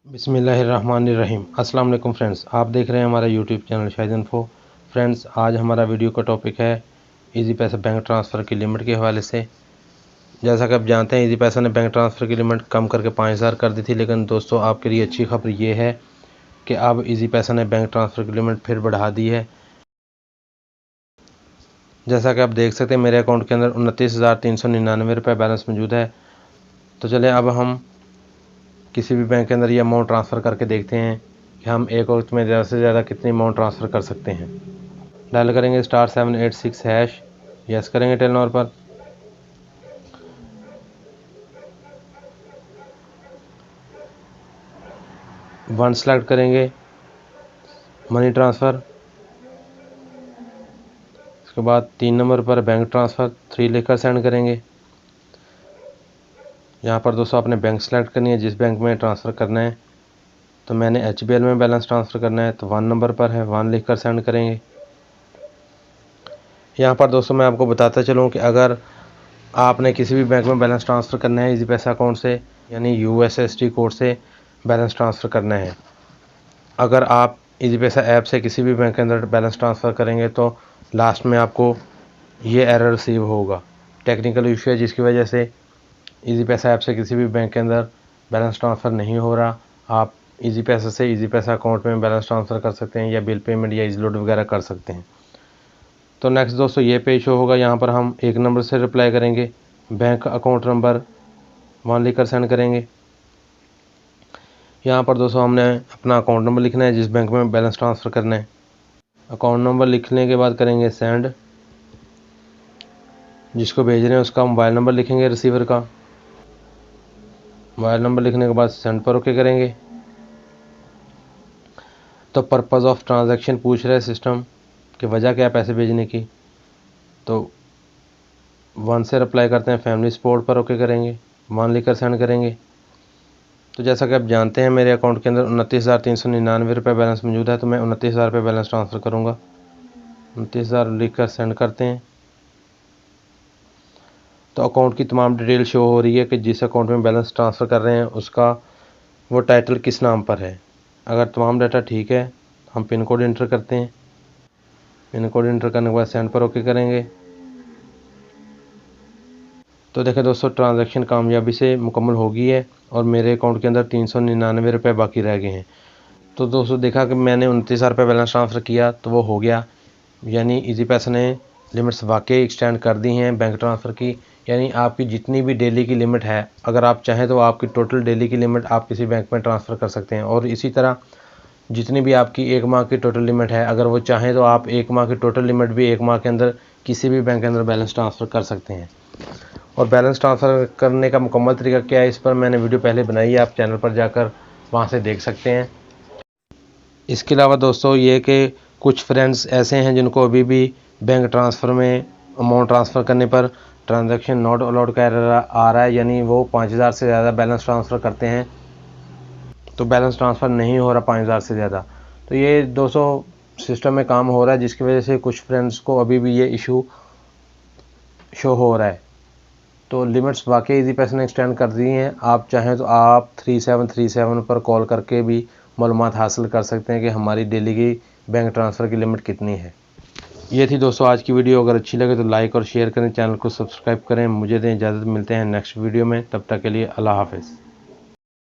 बिस्मिल्लाहिर्रहमानिर्रहीम। अस्सलाम वालेकुम फ्रेंड्स, आप देख रहे हैं हमारा YouTube channel Shahid info. Friends, आज हमारा वीडियो का टॉपिक है इजी पैसा बैंक ट्रांसफ़र की लिमिट के हवाले से। जैसा कि आप जानते हैं, इजी पैसा ने बैंक ट्रांसफ़र की लिमिट कम करके 5000 कर दी थी, लेकिन दोस्तों आपके लिए अच्छी खबर ये है कि अब इजी पैसा ने बैंक ट्रांसफ़र की लिमिट फिर बढ़ा दी है। जैसा कि आप देख सकते हैं, मेरे अकाउंट के अंदर 29,399 रुपये बैलेंस मौजूद है। तो चलें अब हम किसी भी बैंक के अंदर ये अमाउंट ट्रांसफ़र करके देखते हैं कि हम एक वक्त में ज़्यादा से ज़्यादा कितनी अमाउंट ट्रांसफ़र कर सकते हैं। डायल करेंगे *786#, यस करेंगे टेलीनॉर पर। वन सेलेक्ट करेंगे, मनी ट्रांसफ़र। उसके बाद 3 नंबर पर बैंक ट्रांसफ़र 3 लिखकर सेंड करेंगे। यहाँ पर दोस्तों आपने बैंक सेलेक्ट करनी है, जिस बैंक में ट्रांसफ़र करना है। तो मैंने HBL में बैलेंस ट्रांसफ़र करना है, तो 1 नंबर पर है, 1 लिखकर सेंड करेंगे। यहाँ पर दोस्तों मैं आपको बताता चलूँ कि अगर आपने किसी भी बैंक में बैलेंस ट्रांसफ़र करना है इजी पैसा अकाउंट से, यानी USSD कोड से बैलेंस ट्रांसफ़र करना है। अगर आप इजी पैसा ऐप से किसी भी बैंक के अंदर बैलेंस ट्रांसफ़र करेंगे तो लास्ट में आपको ये एरर रिसीव होगा। टेक्निकल इशू है, जिसकी वजह से इजी पैसा ऐप से किसी भी बैंक के अंदर बैलेंस ट्रांसफ़र नहीं हो रहा। आप इजी पैसा से इजी पैसा अकाउंट में बैलेंस ट्रांसफ़र कर सकते हैं, या बिल पेमेंट या इजी लोड वगैरह कर सकते हैं। तो नेक्स्ट दोस्तों ये पेज शो होगा। यहाँ पर हम 1 नंबर से रिप्लाई करेंगे, बैंक अकाउंट नंबर 1 लिखकर सेंड करेंगे। यहाँ पर दोस्तों हमने अपना अकाउंट नंबर लिखना है जिस बैंक में बैलेंस ट्रांसफ़र करना है। अकाउंट नंबर लिखने के बाद करेंगे सेंड। जिसको भेज रहे हैं उसका मोबाइल नंबर लिखेंगे, रिसीवर का मोबाइल नंबर लिखने के बाद सेंड पर ओके करेंगे। तो पर्पज़ ऑफ ट्रांजैक्शन पूछ रहा है सिस्टम कि वजह क्या है पैसे भेजने की। तो 1 से रिप्लाई करते हैं, फैमिली सपोर्ट पर ओके करेंगे, 1 लिखकर सेंड करेंगे। तो जैसा कि आप जानते हैं, मेरे अकाउंट के अंदर 29,399 रुपये बैलेंस मौजूद है, तो मैं 29,000 रुपये बैलेंस ट्रांसफ़र करूँगा। 29,000 लिखकर सेंड करते हैं। तो अकाउंट की तमाम डिटेल शो हो रही है कि जिस अकाउंट में बैलेंस ट्रांसफ़र कर रहे हैं उसका वो टाइटल किस नाम पर है। अगर तमाम डाटा ठीक है, हम पिन कोड इंटर करते हैं। पिन कोड इंटर करने के बाद सेंड पर ओके करेंगे। तो देखें दोस्तों, ट्रांजैक्शन कामयाबी से मुकम्मल हो गई है और मेरे अकाउंट के अंदर 399 रुपये बाकी रह गए हैं। तो दोस्तों देखा कि मैंने 29,000 रुपये बैलेंस ट्रांसफ़र किया तो वो हो गया, यानी इजी पैसा ने लिमिट्स वाकई एक्सटेंड कर दी हैं बैंक ट्रांसफ़र की। यानी आपकी जितनी भी डेली की लिमिट है, अगर आप चाहें तो आपकी टोटल डेली की लिमिट आप किसी बैंक में ट्रांसफ़र कर सकते हैं। और इसी तरह जितनी भी आपकी 1 माह की टोटल लिमिट है, अगर वो चाहें तो आप 1 माह की टोटल लिमिट भी 1 माह के अंदर किसी भी बैंक के अंदर बैलेंस ट्रांसफ़र कर सकते हैं। और बैलेंस ट्रांसफ़र करने का मुकम्मल तरीका क्या है, इस पर मैंने वीडियो पहले बनाई है, आप चैनल पर जाकर वहाँ से देख सकते हैं। इसके अलावा दोस्तों ये कि कुछ फ्रेंड्स ऐसे हैं जिनको अभी भी बैंक ट्रांसफ़र में अमाउंट ट्रांसफ़र करने पर ट्रांजैक्शन नॉट अलाउड का एरर आ रहा है, यानी वो 5000 से ज़्यादा बैलेंस ट्रांसफ़र करते हैं तो बैलेंस ट्रांसफ़र नहीं हो रहा 5000 से ज़्यादा। तो ये दोस्तों सिस्टम में काम हो रहा है, जिसकी वजह से कुछ फ्रेंड्स को अभी भी ये इशू शो हो रहा है। तो लिमिट्स वाकई इजी पैसे ने एक्सटेंड कर दी हैं। आप चाहें तो आप 3737 पर कॉल करके भी मालूमात हासिल कर सकते हैं कि हमारी डेली की बैंक ट्रांसफ़र की लिमिट कितनी है। ये थी दोस्तों आज की वीडियो। अगर अच्छी लगे तो लाइक और शेयर करें, चैनल को सब्सक्राइब करें। मुझे दें इजाज़त, मिलते हैं नेक्स्ट वीडियो में। तब तक के लिए अल्लाह हाफ़िज़।